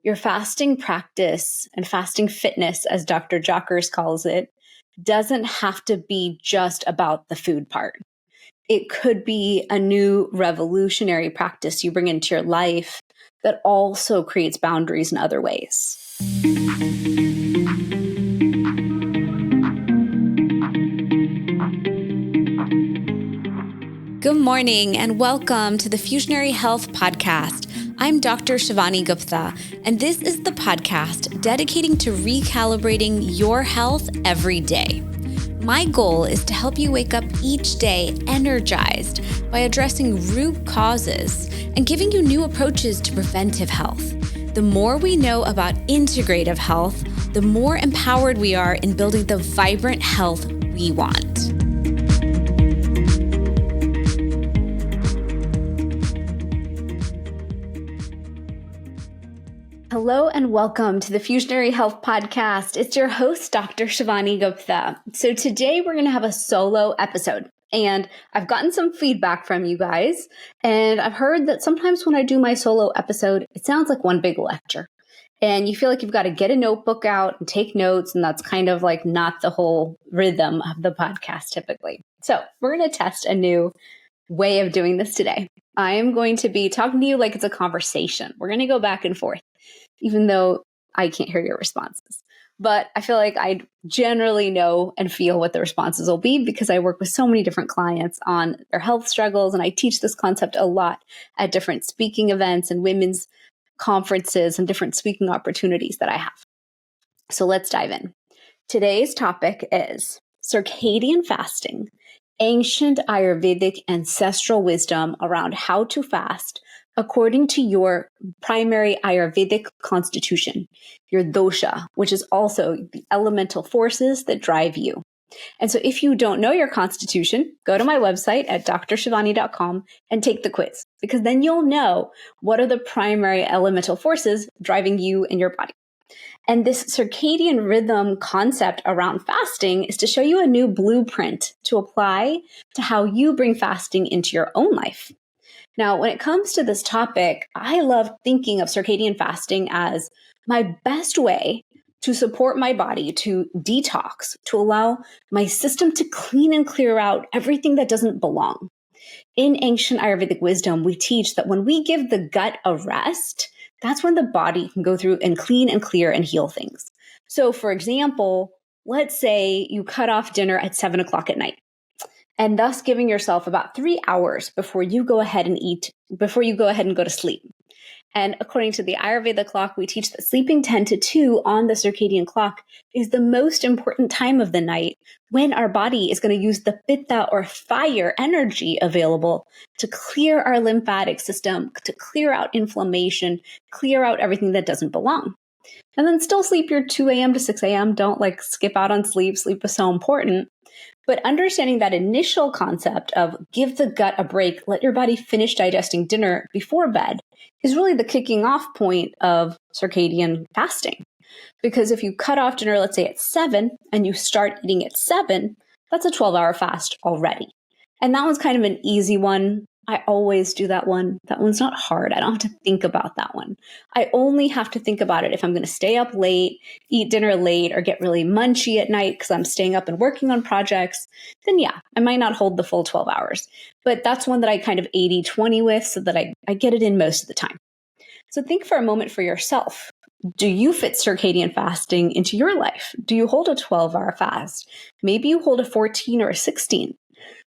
your fasting practice and fasting fitness, as Dr. Jockers calls it, doesn't have to be just about the food part. It could be a new revolutionary practice you bring into your life that also creates boundaries in other ways. Good morning and welcome to the Fusionary Health Podcast. I'm Dr. Shivani Gupta, and this is the podcast dedicating to recalibrating your health every day. My goal is to help you wake up each day energized by addressing root causes and giving you new approaches to preventive health. The more we know about integrative health, the more empowered we are in building the vibrant health we want. Hello and welcome to the Fusionary Health Podcast. It's your host, Dr. Shivani Gupta. So today we're going to have a solo episode, and I've gotten some feedback from you guys, and I've heard that sometimes when I do my solo episode, it sounds like one big lecture, and you feel like you've got to get a notebook out and take notes, and that's kind of like not the whole rhythm of the podcast typically. So we're going to test a new way of doing this today. I am going to be talking to you like it's a conversation. We're going to go back and forth, even though I can't hear your responses. But I feel like I generally know and feel what the responses will be because I work with so many different clients on their health struggles, and I teach this concept a lot at different speaking events and women's conferences and different speaking opportunities that I have. So let's dive in. Today's topic is circadian fasting, ancient Ayurvedic ancestral wisdom around how to fast according to your primary Ayurvedic constitution, your dosha, which is also the elemental forces that drive you. And so if you don't know your constitution, go to my website at drshivani.com and take the quiz, because then you'll know what are the primary elemental forces driving you and your body. And this circadian rhythm concept around fasting is to show you a new blueprint to apply to how you bring fasting into your own life. Now, when it comes to this topic, I love thinking of circadian fasting as my best way to support my body to detox, to allow my system to clean and clear out everything that doesn't belong. In ancient Ayurvedic wisdom, we teach that when we give the gut a rest, that's when the body can go through and clean and clear and heal things. So, for example, let's say you cut off dinner at 7 o'clock at night, and thus giving yourself about 3 hours before you go ahead and go to sleep. And according to the Ayurveda clock, we teach that sleeping 10 to 2 on the circadian clock is the most important time of the night when our body is going to use the pitta or fire energy available to clear our lymphatic system, to clear out inflammation, clear out everything that doesn't belong. And then still sleep your 2 a.m. to 6 a.m. Don't skip out on sleep. Sleep is so important. But understanding that initial concept of give the gut a break, let your body finish digesting dinner before bed is really the kicking off point of circadian fasting. Because if you cut off dinner, let's say at 7, and you start eating at 7, that's a 12-hour fast already. And that one's kind of an easy one. I always do that one. That one's not hard. I don't have to think about that one. I only have to think about it if I'm going to stay up late, eat dinner late, or get really munchy at night because I'm staying up and working on projects. Then yeah, I might not hold the full 12 hours. But that's one that I kind of 80-20 with so that I get it in most of the time. So think for a moment for yourself. Do you fit circadian fasting into your life? Do you hold a 12-hour fast? Maybe you hold a 14 or a 16.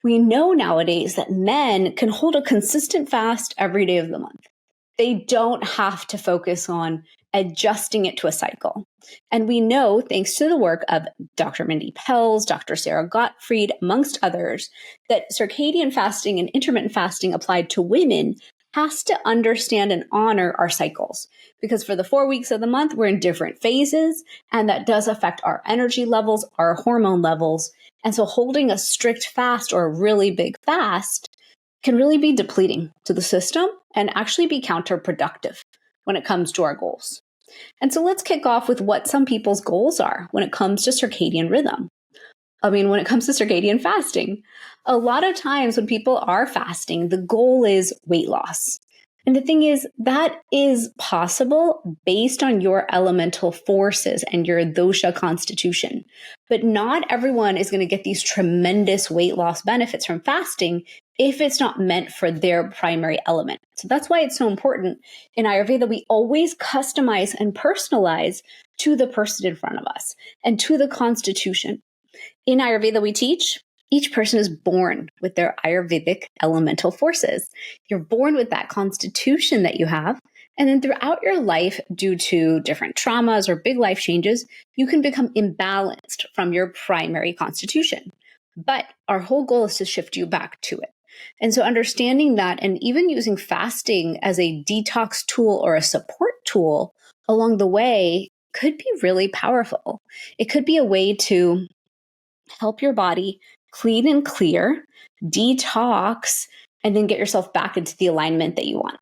We know nowadays that men can hold a consistent fast every day of the month. They don't have to focus on adjusting it to a cycle. And we know, thanks to the work of Dr. Mindy Pelz, Dr. Sarah Gottfried, amongst others, that circadian fasting and intermittent fasting applied to women has to understand and honor our cycles. Because for the 4 weeks of the month, we're in different phases, and that does affect our energy levels, our hormone levels. And so holding a strict fast or a really big fast can really be depleting to the system and actually be counterproductive when it comes to our goals. And so let's kick off with what some people's goals are when it comes to circadian rhythm. When it comes to circadian fasting, a lot of times when people are fasting, the goal is weight loss. And the thing is, that is possible based on your elemental forces and your dosha constitution. But not everyone is going to get these tremendous weight loss benefits from fasting if it's not meant for their primary element. So that's why it's so important in Ayurveda. We always customize and personalize to the person in front of us and to the constitution. In Ayurveda, we teach each person is born with their Ayurvedic elemental forces. You're born with that constitution that you have. And then throughout your life, due to different traumas or big life changes, you can become imbalanced from your primary constitution. But our whole goal is to shift you back to it. And so understanding that and even using fasting as a detox tool or a support tool along the way could be really powerful. It could be a way to help your body clean and clear, detox, and then get yourself back into the alignment that you want.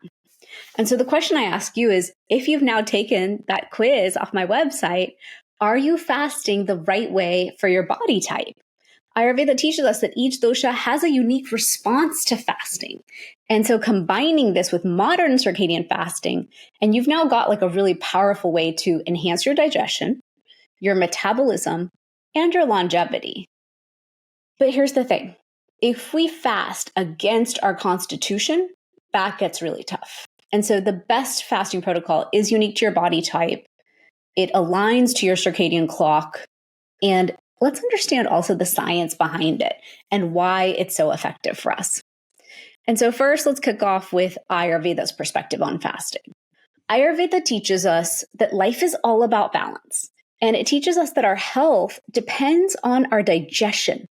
And so the question I ask you is, if you've now taken that quiz off my website, are you fasting the right way for your body type? Ayurveda teaches us that each dosha has a unique response to fasting. And so combining this with modern circadian fasting, and you've now got like a really powerful way to enhance your digestion, your metabolism, and your longevity. But here's the thing. If we fast against our constitution, that gets really tough. And so the best fasting protocol is unique to your body type. It aligns to your circadian clock. And let's understand also the science behind it and why it's so effective for us. And so first, let's kick off with Ayurveda's perspective on fasting. Ayurveda teaches us that life is all about balance. And it teaches us that our health depends on our digestion,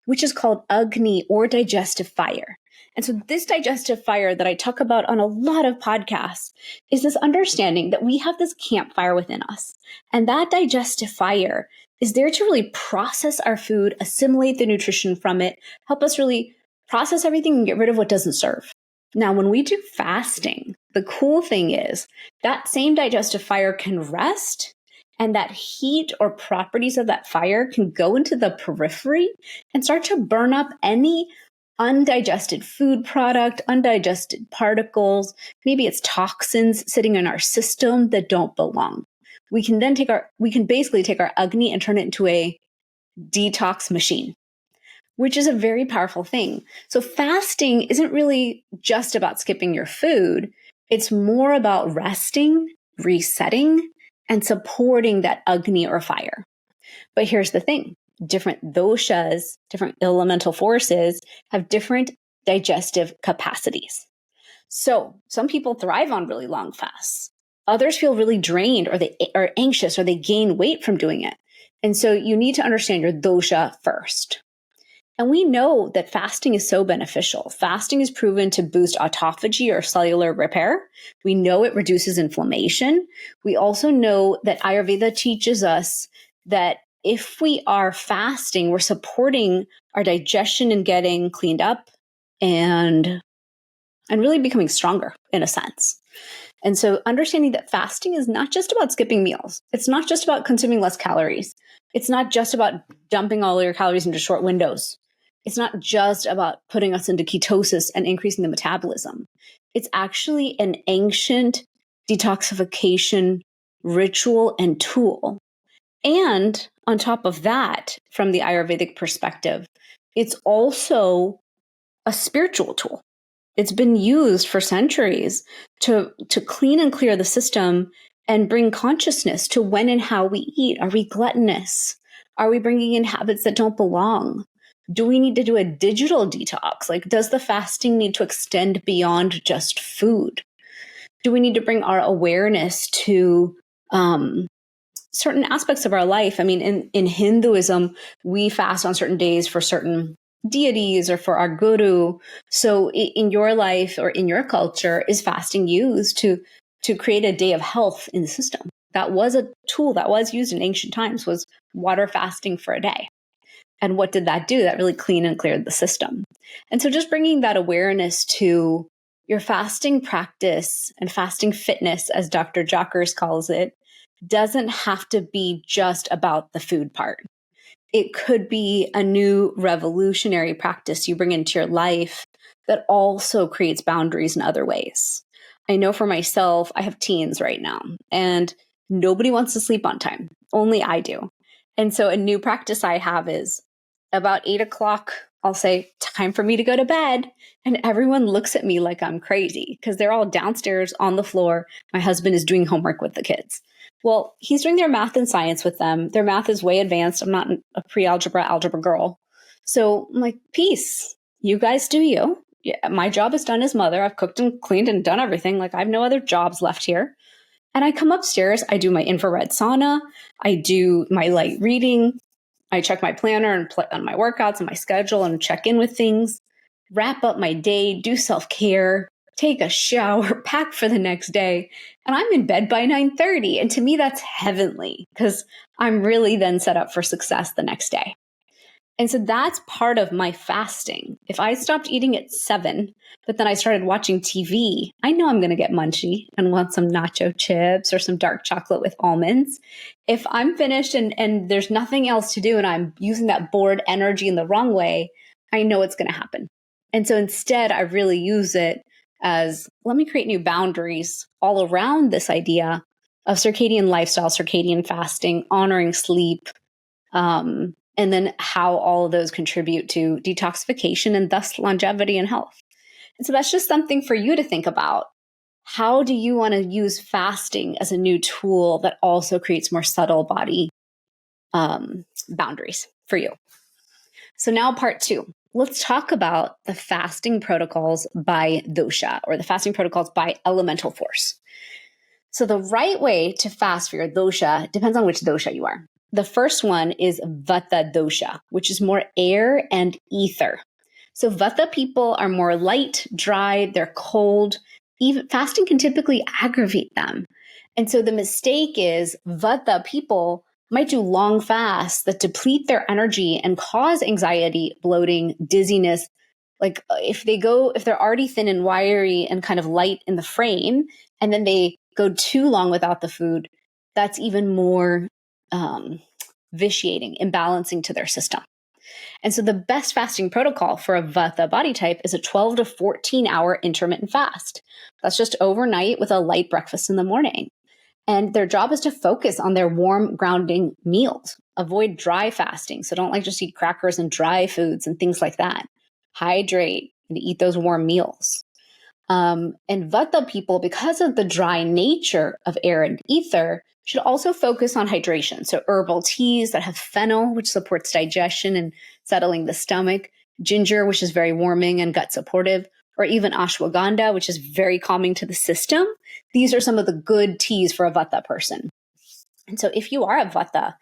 which is called Agni or digestive fire. And so this digestive fire that I talk about on a lot of podcasts is this understanding that we have this campfire within us. And that digestive fire is there to really process our food, assimilate the nutrition from it, help us really process everything and get rid of what doesn't serve. Now, when we do fasting, the cool thing is that same digestive fire can rest, and that heat or properties of that fire can go into the periphery and start to burn up any undigested food product, undigested particles. Maybe it's toxins sitting in our system that don't belong. We can basically take our Agni and turn it into a detox machine, which is a very powerful thing. So fasting isn't really just about skipping your food. It's more about resting, resetting, and supporting that Agni or fire. But here's the thing. Different doshas, different elemental forces have different digestive capacities. So some people thrive on really long fasts. Others feel really drained or they are anxious or they gain weight from doing it. And so you need to understand your dosha first. And we know that fasting is so beneficial. Fasting is proven to boost autophagy or cellular repair. We know it reduces inflammation. We also know that Ayurveda teaches us that if we are fasting, we're supporting our digestion and getting cleaned up and really becoming stronger in a sense. And so understanding that fasting is not just about skipping meals. It's not just about consuming less calories. It's not just about dumping all your calories into short windows. It's not just about putting us into ketosis and increasing the metabolism. It's actually an ancient detoxification ritual and tool. And on top of that, from the Ayurvedic perspective, it's also a spiritual tool. It's been used for centuries to clean and clear the system and bring consciousness to when and how we eat. Are we gluttonous? Are we bringing in habits that don't belong? Do we need to do a digital detox? Like, does the fasting need to extend beyond just food? Do we need to bring our awareness to certain aspects of our life? I mean, in Hinduism, we fast on certain days for certain deities or for our guru. So in your life or in your culture, is fasting used to create a day of health in the system? That was a tool that was used in ancient times, was water fasting for a day. And what did that do? That really cleaned and cleared the system. And so just bringing that awareness to your fasting practice and fasting fitness, as Dr. Jockers calls it, doesn't have to be just about the food part. It could be a new revolutionary practice you bring into your life that also creates boundaries in other ways. I know for myself, I have teens right now, and nobody wants to sleep on time. Only I do. And so a new practice I have is about 8 o'clock, I'll say, time for me to go to bed. And everyone looks at me like I'm crazy because they're all downstairs on the floor. My husband is doing homework with the kids. Well, he's doing their math and science with them. Their math is way advanced. I'm not a algebra girl. So I'm like, peace. You guys do you. Yeah, my job is done as mother. I've cooked and cleaned and done everything. Like I have no other jobs left here. And I come upstairs. I do my infrared sauna. I do my light reading. I check my planner and on my workouts and my schedule and check in with things, wrap up my day, do self-care, take a shower, pack for the next day. And I'm in bed by 9:30. And to me, that's heavenly because I'm really then set up for success the next day. And so that's part of my fasting. If I stopped eating at 7, but then I started watching TV, I know I'm going to get munchy and want some nacho chips or some dark chocolate with almonds. If I'm finished and there's nothing else to do and I'm using that bored energy in the wrong way, I know it's going to happen. And so instead, I really use it as, let me create new boundaries all around this idea of circadian lifestyle, circadian fasting, honoring sleep, and then how all of those contribute to detoxification and thus longevity and health. And so that's just something for you to think about. How do you want to use fasting as a new tool that also creates more subtle body boundaries for you? So now part 2, let's talk about the fasting protocols by dosha, or the fasting protocols by elemental force. So the right way to fast for your dosha depends on which dosha you are. The first one is Vata dosha, which is more air and ether. So Vata people are more light, dry, they're cold. Even fasting can typically aggravate them. And so the mistake is Vata people might do long fasts that deplete their energy and cause anxiety, bloating, dizziness. Like if they're already thin and wiry and kind of light in the frame, and then they go too long without the food, that's even more vitiating, imbalancing to their system. And so the best fasting protocol for a Vata body type is a 12 to 14 hour intermittent fast. That's just overnight with a light breakfast in the morning. And their job is to focus on their warm, grounding meals. Avoid dry fasting. So don't just eat crackers and dry foods and things like that. Hydrate and eat those warm meals. And Vata people, because of the dry nature of air and ether, should also focus on hydration. So herbal teas that have fennel, which supports digestion and settling the stomach, ginger, which is very warming and gut supportive, or even ashwagandha, which is very calming to the system. These are some of the good teas for a Vata person. And so if you are a Vata,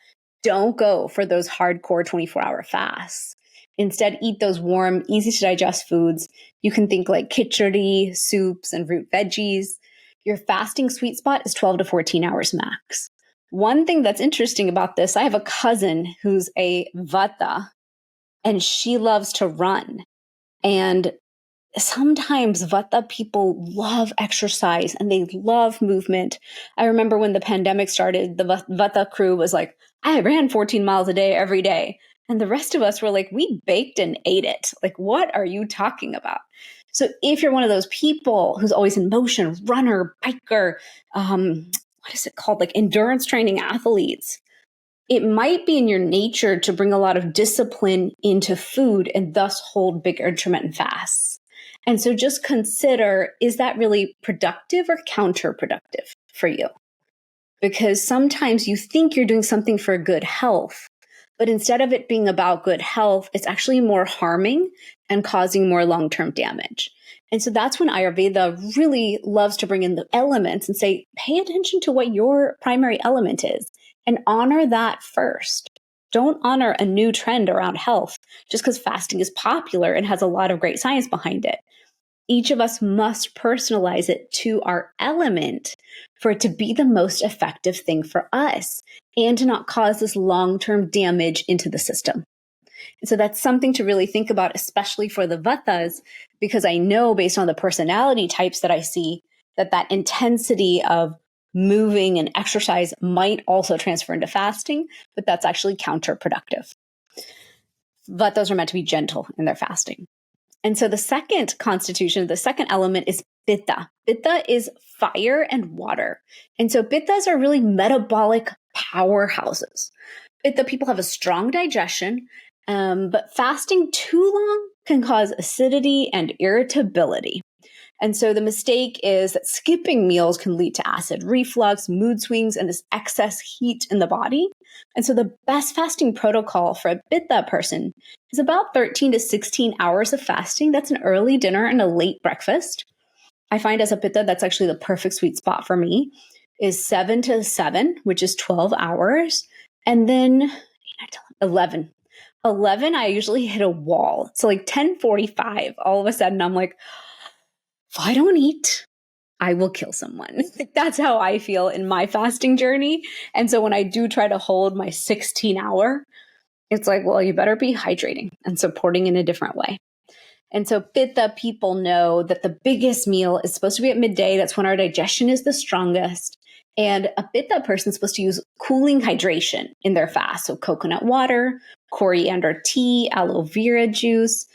don't go for those hardcore 24-hour fasts. Instead, eat those warm, easy to digest foods. You can think like khichdi, soups, and root veggies. Your fasting sweet spot is 12 to 14 hours max. One thing that's interesting about this, I have a cousin who's a Vata, and she loves to run. And sometimes Vata people love exercise and they love movement. I remember when the pandemic started, the Vata crew was like, I ran 14 miles a day every day. And the rest of us were like, we baked and ate it. Like, what are you talking about? So if you're one of those people who's always in motion, runner, biker, what is it called? Like endurance training athletes, it might be in your nature to bring a lot of discipline into food and thus hold big intermittent fasts. And so just consider, is that really productive or counterproductive for you? Because sometimes you think you're doing something for good health, but instead of it being about good health, it's actually more harming and causing more long-term damage. And so that's when Ayurveda really loves to bring in the elements and say, pay attention to what your primary element is and honor that first. Don't honor a new trend around health just because fasting is popular and has a lot of great science behind it. Each of us must personalize it to our element for it to be the most effective thing for us and to not cause this long-term damage into the system. And so that's something to really think about, especially for the Vatas, because I know based on the personality types that I see that intensity of moving and exercise might also transfer into fasting, but that's actually counterproductive. Vatas are meant to be gentle in their fasting. And so the second constitution, the second element is Pitta. Pitta is fire and water. And so Pittas are really metabolic powerhouses. Pitta people have a strong digestion, but fasting too long can cause acidity and irritability. And so the mistake is that skipping meals can lead to acid reflux, mood swings, and this excess heat in the body. And so the best fasting protocol for a Pitta person is about 13 to 16 hours of fasting. That's an early dinner and a late breakfast. I find as a Pitta, that's actually the perfect sweet spot for me, is 7 to 7, which is 12 hours. And then 11. 11, I usually hit a wall. So like 10:45, all of a sudden I'm like, if I don't eat, I will kill someone. That's how I feel in my fasting journey. And so when I do try to hold my 16-hour, it's like, well, you better be hydrating and supporting in a different way. And so Pitta people know that the biggest meal is supposed to be at midday. That's when our digestion is the strongest. And a Pitta person is supposed to use cooling hydration in their fast. So coconut water, coriander tea, aloe vera juice.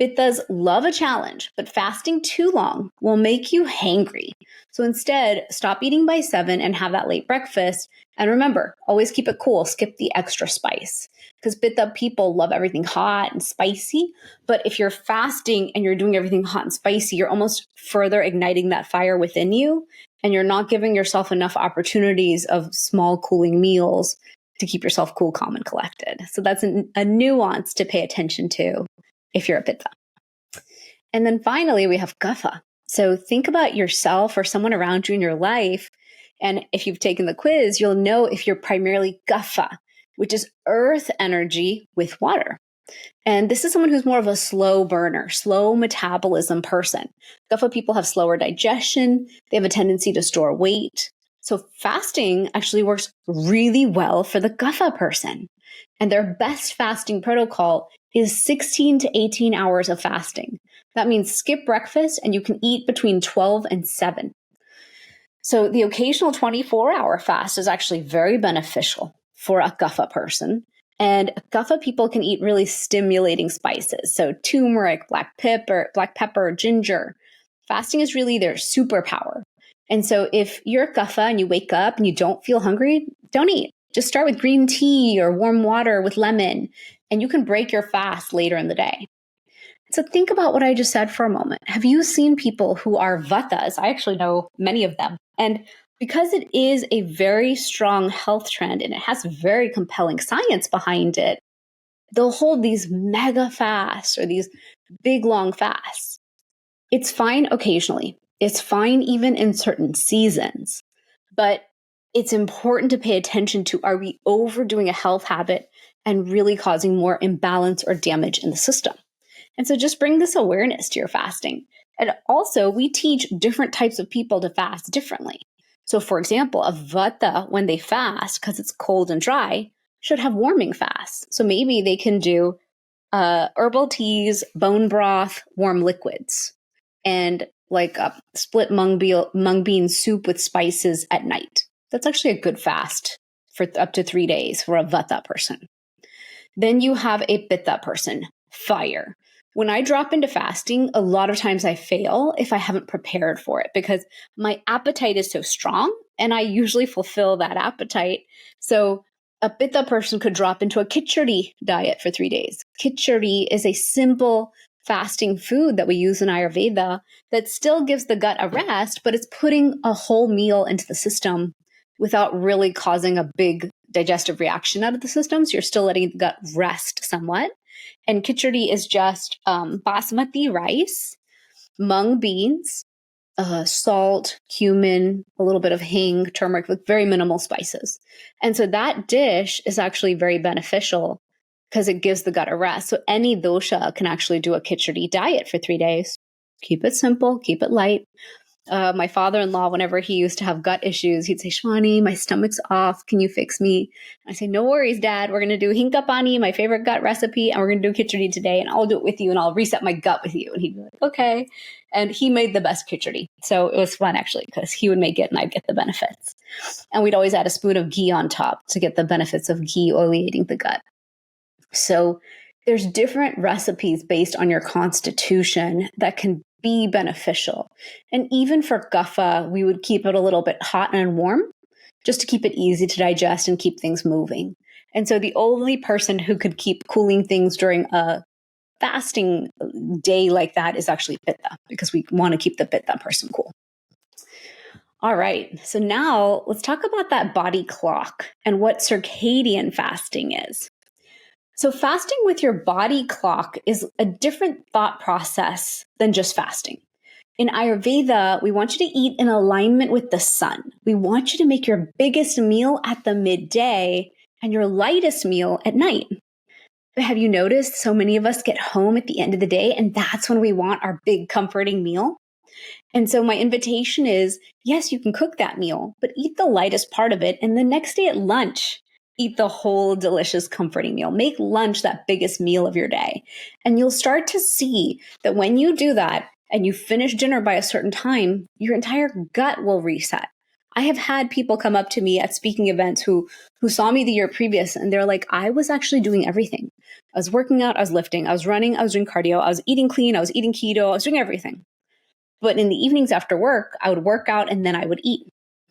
Pittas love a challenge, but fasting too long will make you hangry. So instead, stop eating by 7 and have that late breakfast. And remember, always keep it cool. Skip the extra spice. Because Pitta people love everything hot and spicy. But if you're fasting and you're doing everything hot and spicy, you're almost further igniting that fire within you. And you're not giving yourself enough opportunities of small cooling meals to keep yourself cool, calm, and collected. So that's a nuance to pay attention to if you're a Pitta. And then finally, we have Kapha. So think about yourself or someone around you in your life. And if you've taken the quiz, you'll know if you're primarily Kapha, which is earth energy with water. And this is someone who's more of a slow burner, slow metabolism person. Kapha people have slower digestion. They have a tendency to store weight. So fasting actually works really well for the Kapha person. And their best fasting protocol is 16 to 18 hours of fasting. That means skip breakfast and you can eat between 12 and 7. So the occasional 24-hour fast is actually very beneficial for a Kapha person. And Kapha people can eat really stimulating spices. So turmeric, black pepper, ginger. Fasting is really their superpower. And so if you're Kapha and you wake up and you don't feel hungry, don't eat. Just start with green tea or warm water with lemon, and you can break your fast later in the day. So think about what I just said for a moment. Have you seen people who are Vattas? I actually know many of them. And because it is a very strong health trend and it has very compelling science behind it, they'll hold these mega fasts or these big long fasts. It's fine occasionally. It's fine even in certain seasons. But it's important to pay attention to, are we overdoing a health habit and really causing more imbalance or damage in the system? And so just bring this awareness to your fasting. And also, we teach different types of people to fast differently. So for example, a Vata, when they fast, because it's cold and dry, should have warming fasts. So maybe they can do herbal teas, bone broth, warm liquids, and like a split mung bean soup with spices at night. That's actually a good fast for up to 3 days for a Vata person. Then you have a Pitta person, fire. When I drop into fasting, a lot of times I fail if I haven't prepared for it because my appetite is so strong and I usually fulfill that appetite. So a Pitta person could drop into a khichdi diet for 3 days. Khichdi is a simple fasting food that we use in Ayurveda that still gives the gut a rest, but it's putting a whole meal into the system without really causing a big digestive reaction out of the system. So you're still letting the gut rest somewhat. And khichdi is just basmati rice, mung beans, salt, cumin, a little bit of hing, turmeric, with very minimal spices. And so that dish is actually very beneficial because it gives the gut a rest. So any dosha can actually do a khichdi diet for 3 days. Keep it simple, keep it light. My father-in-law, whenever he used to have gut issues, he'd say, Shivani, my stomach's off. Can you fix me? I say, no worries, Dad. We're going to do hinkapani, my favorite gut recipe, and we're going to do khichdi today, and I'll do it with you, and I'll reset my gut with you. And he'd be like, okay. And he made the best khichdi. So it was fun, actually, because he would make it, and I'd get the benefits. And we'd always add a spoon of ghee on top to get the benefits of ghee oleating the gut. So There's different recipes based on your constitution that can be beneficial. And even for Guffa, we would keep it a little bit hot and warm just to keep it easy to digest and keep things moving. And so the only person who could keep cooling things during a fasting day like that is actually Pitta, because we want to keep the Pitta person cool. All right, so now let's talk about that body clock and what circadian fasting is. So fasting with your body clock is a different thought process than just fasting. In Ayurveda, we want you to eat in alignment with the sun. We want you to make your biggest meal at the midday and your lightest meal at night. But have you noticed so many of us get home at the end of the day and that's when we want our big comforting meal? And so my invitation is, yes, you can cook that meal, but eat the lightest part of it. And the next day at lunch, eat the whole delicious comforting meal. Make lunch that biggest meal of your day. And you'll start to see that when you do that and you finish dinner by a certain time, your entire gut will reset. I have had people come up to me at speaking events who saw me the year previous, and they're like, I was actually doing everything. I was working out, I was lifting, I was running, I was doing cardio, I was eating clean, I was eating keto, I was doing everything. But in the evenings after work, I would work out and then I would eat.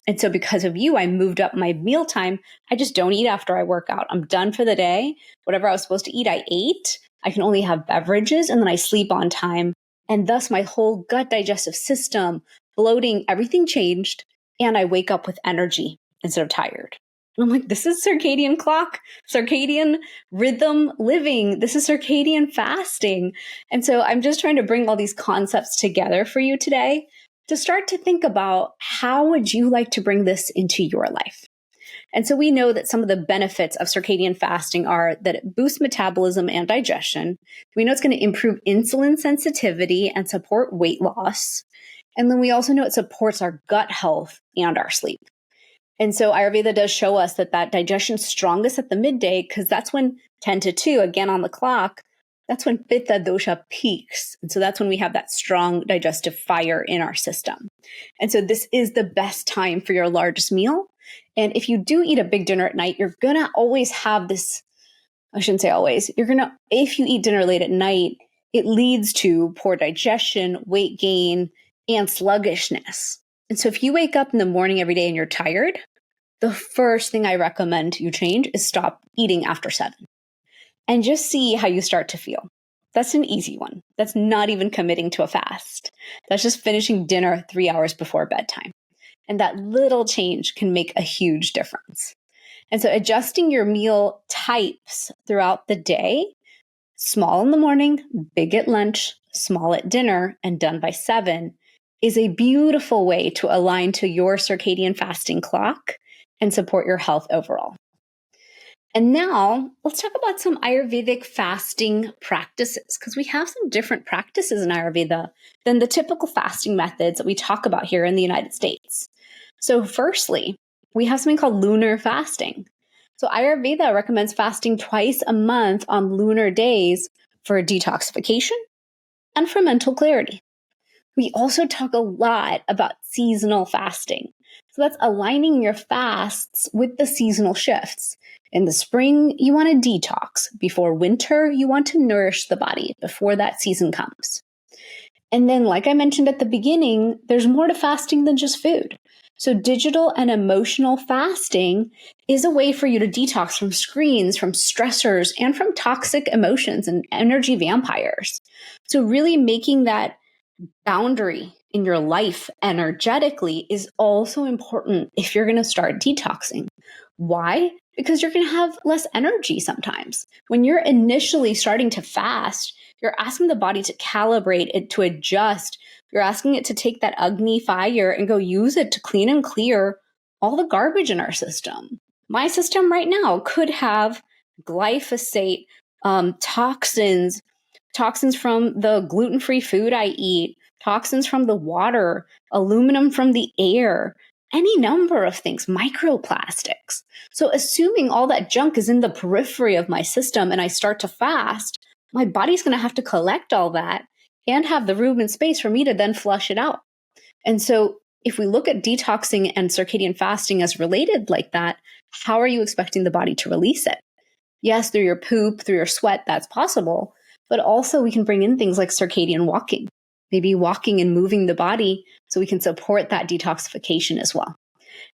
And so because of you, I moved up my mealtime. I just don't eat after I work out. I'm done for the day. Whatever I was supposed to eat, I ate. I can only have beverages and then I sleep on time. And thus my whole gut digestive system, bloating, everything changed. And I wake up with energy instead of tired. And I'm like, this is circadian clock, circadian rhythm living. This is circadian fasting. And so I'm just trying to bring all these concepts together for you today to start to think about how would you like to bring this into your life? And so we know that some of the benefits of circadian fasting are that it boosts metabolism and digestion. We know it's going to improve insulin sensitivity and support weight loss. And then we also know it supports our gut health and our sleep. And so Ayurveda does show us that digestion's strongest at the midday, because that's when 10 to 2, again on the clock, that's when Pitta dosha peaks. And so that's when we have that strong digestive fire in our system. And so this is the best time for your largest meal. And if you do eat a big dinner at night, you're going to always have this, I shouldn't say always, if you eat dinner late at night, it leads to poor digestion, weight gain, and sluggishness. And so if you wake up in the morning every day and you're tired, the first thing I recommend you change is stop eating after 7 and just see how you start to feel. That's an easy one. That's not even committing to a fast. That's just finishing dinner 3 hours before bedtime. And that little change can make a huge difference. And so adjusting your meal types throughout the day, small in the morning, big at lunch, small at dinner, and done by 7, is a beautiful way to align to your circadian fasting clock and support your health overall. And now let's talk about some Ayurvedic fasting practices, because we have some different practices in Ayurveda than the typical fasting methods that we talk about here in the United States. So firstly, we have something called lunar fasting. So Ayurveda recommends fasting twice a month on lunar days for detoxification and for mental clarity. We also talk a lot about seasonal fasting. So that's aligning your fasts with the seasonal shifts. In the spring, you want to detox. Before winter, you want to nourish the body before that season comes. And then, like I mentioned at the beginning, there's more to fasting than just food. So digital and emotional fasting is a way for you to detox from screens, from stressors, and from toxic emotions and energy vampires. So really making that boundary in your life energetically is also important if you're going to start detoxing. Why? Because you're going to have less energy sometimes. When you're initially starting to fast, you're asking the body to calibrate it, to adjust. You're asking it to take that Agni fire and go use it to clean and clear all the garbage in our system. My system right now could have glyphosate, toxins from the gluten-free food I eat, toxins from the water, aluminum from the air, any number of things, microplastics. So assuming all that junk is in the periphery of my system and I start to fast, my body's going to have to collect all that and have the room and space for me to then flush it out. And so if we look at detoxing and circadian fasting as related like that, how are you expecting the body to release it? Yes, through your poop, through your sweat, that's possible. But also we can bring in things like circadian walking, maybe walking and moving the body so we can support that detoxification as well.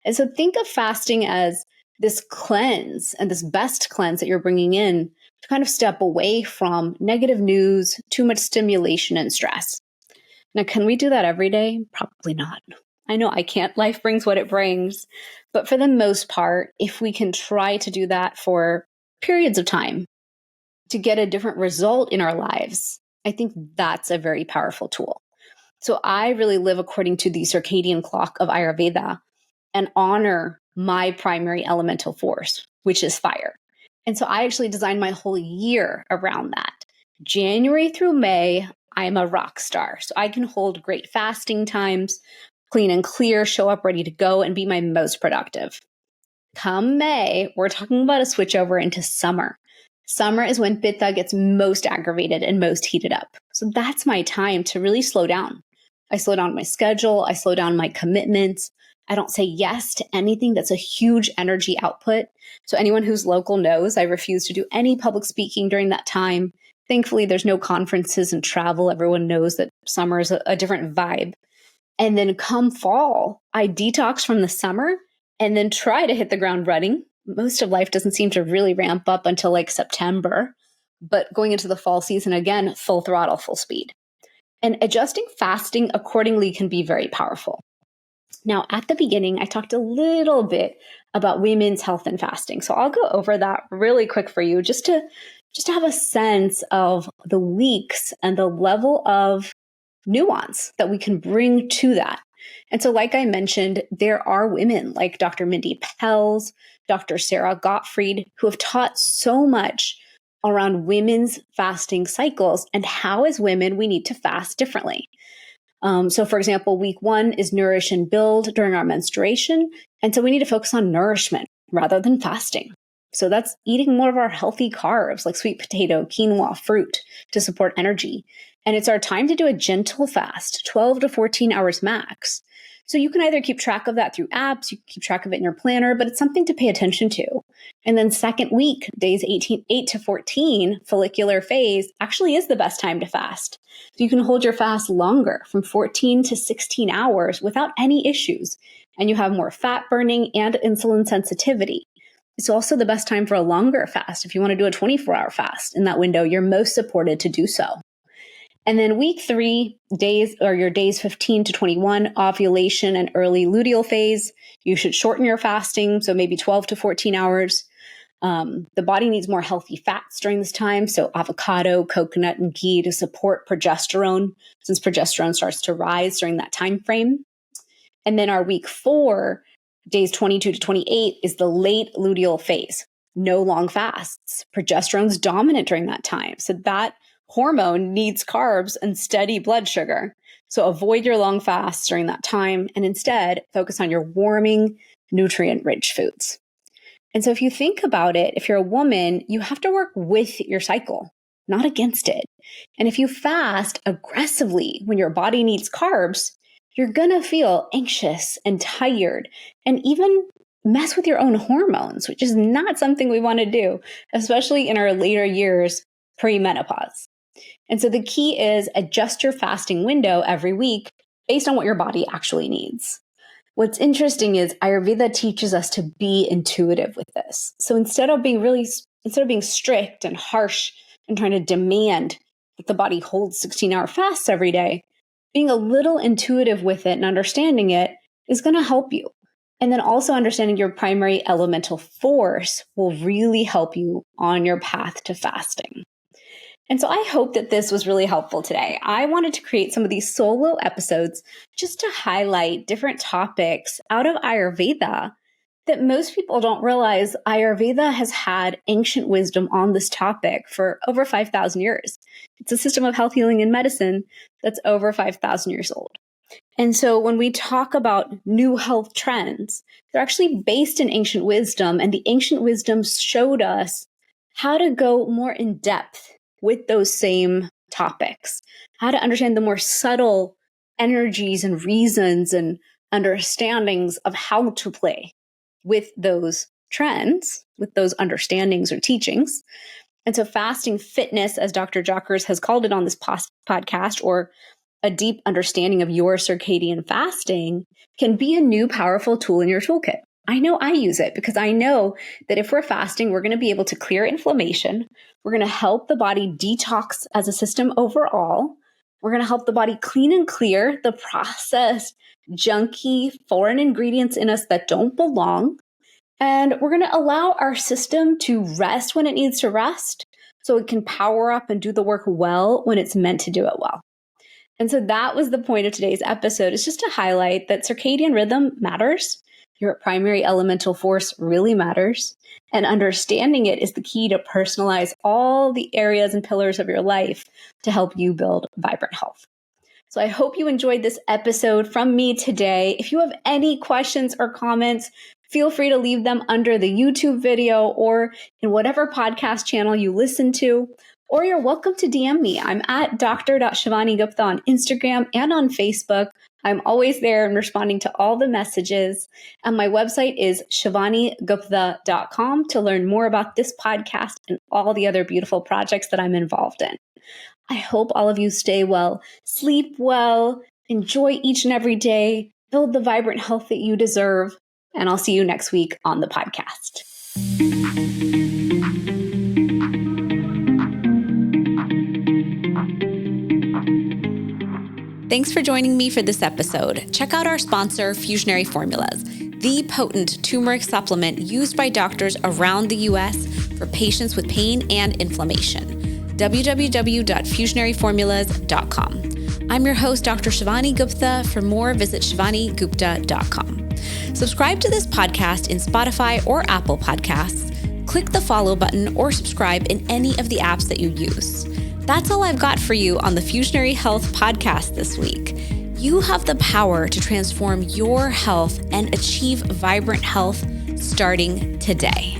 And so think of fasting as this cleanse and this best cleanse that you're bringing in to kind of step away from negative news, too much stimulation and stress. Now, can we do that every day? Probably not. I know I can't. Life brings what it brings. But for the most part, if we can try to do that for periods of time to get a different result in our lives, I think that's a very powerful tool. So I really live according to the circadian clock of Ayurveda and honor my primary elemental force, which is fire. And so I actually designed my whole year around that. January through May, I'm a rock star. So I can hold great fasting times, clean and clear, show up ready to go, and be my most productive. Come May, we're talking about a switch over into summer. Summer is when Pitta gets most aggravated and most heated up. So that's my time to really slow down. I slow down my schedule. I slow down my commitments. I don't say yes to anything that's a huge energy output. So anyone who's local knows I refuse to do any public speaking during that time. Thankfully, there's no conferences and travel. Everyone knows that summer is a different vibe. And then come fall, I detox from the summer and then try to hit the ground running. Most of life doesn't seem to really ramp up until like September. But going into the fall season, again, full throttle, full speed. And adjusting fasting accordingly can be very powerful. Now, at the beginning, I talked a little bit about women's health and fasting. So I'll go over that really quick for you just to have a sense of the weeks and the level of nuance that we can bring to that. And so, like I mentioned, there are women like Dr. Mindy Pelz, Dr. Sarah Gottfried, who have taught so much around women's fasting cycles and how, as women, we need to fast differently. So, for example, week 1 is nourish and build during our menstruation. And so we need to focus on nourishment rather than fasting. So that's eating more of our healthy carbs like sweet potato, quinoa, fruit to support energy. And it's our time to do a gentle fast, 12 to 14 hours max. So you can either keep track of that through apps, you can keep track of it in your planner, but it's something to pay attention to. And then second week, days 8 to 14, follicular phase, actually is the best time to fast. So you can hold your fast longer, from 14 to 16 hours without any issues. And you have more fat burning and insulin sensitivity. It's also the best time for a longer fast. If you want to do a 24-hour fast in that window, you're most supported to do so. And then week 3, days or your days 15 to 21, ovulation and early luteal phase, you should shorten your fasting, so maybe 12 to 14 hours. The body needs more healthy fats during this time, so avocado, coconut, and ghee to support progesterone, since progesterone starts to rise during that time frame. And then our week 4, days 22 to 28, is the late luteal phase. No long fasts. Progesterone's dominant during that time, so that hormone needs carbs and steady blood sugar. So avoid your long fasts during that time and instead focus on your warming, nutrient-rich foods. And so if you think about it, if you're a woman, you have to work with your cycle, not against it. And if you fast aggressively when your body needs carbs, you're going to feel anxious and tired and even mess with your own hormones, which is not something we want to do, especially in our later years pre-menopause. And so the key is adjust your fasting window every week based on what your body actually needs. What's interesting is Ayurveda teaches us to be intuitive with this. So instead of being strict and harsh and trying to demand that the body holds 16-hour fasts every day, being a little intuitive with it and understanding it is going to help you. And then also understanding your primary elemental force will really help you on your path to fasting. And so I hope that this was really helpful today. I wanted to create some of these solo episodes just to highlight different topics out of Ayurveda that most people don't realize. Ayurveda has had ancient wisdom on this topic for over 5,000 years. It's a system of health, healing, and medicine that's over 5,000 years old. And so when we talk about new health trends, they're actually based in ancient wisdom, and the ancient wisdom showed us how to go more in depth with those same topics, how to understand the more subtle energies and reasons and understandings of how to play with those trends with those understandings or teachings. And so fasting fitness, as Dr. Jockers has called it on this podcast, or a deep understanding of your circadian fasting, can be a new powerful tool in your toolkit. I know I use it because I know that if we're fasting, we're going to be able to clear inflammation. We're going to help the body detox as a system overall. We're going to help the body clean and clear the processed, junky, foreign ingredients in us that don't belong. And we're going to allow our system to rest when it needs to rest so it can power up and do the work well when it's meant to do it well. And so that was the point of today's episode, is just to highlight that circadian rhythm matters. Your primary elemental force really matters. And understanding it is the key to personalize all the areas and pillars of your life to help you build vibrant health. So I hope you enjoyed this episode from me today. If you have any questions or comments, feel free to leave them under the YouTube video or in whatever podcast channel you listen to, or you're welcome to DM me. I'm at dr.Shivani Gupta on Instagram and on Facebook. I'm always there and responding to all the messages. And my website is shivanigupta.com to learn more about this podcast and all the other beautiful projects that I'm involved in. I hope all of you stay well, sleep well, enjoy each and every day, build the vibrant health that you deserve, and I'll see you next week on the podcast. Thanks for joining me for this episode. Check out our sponsor, Fusionary Formulas, the potent turmeric supplement used by doctors around the U.S. for patients with pain and inflammation. www.fusionaryformulas.com. I'm your host, Dr. Shivani Gupta. For more, visit shivanigupta.com. Subscribe to this podcast in Spotify or Apple Podcasts. Click the follow button or subscribe in any of the apps that you use. That's all I've got for you on the Fusionary Health podcast this week. You have the power to transform your health and achieve vibrant health starting today.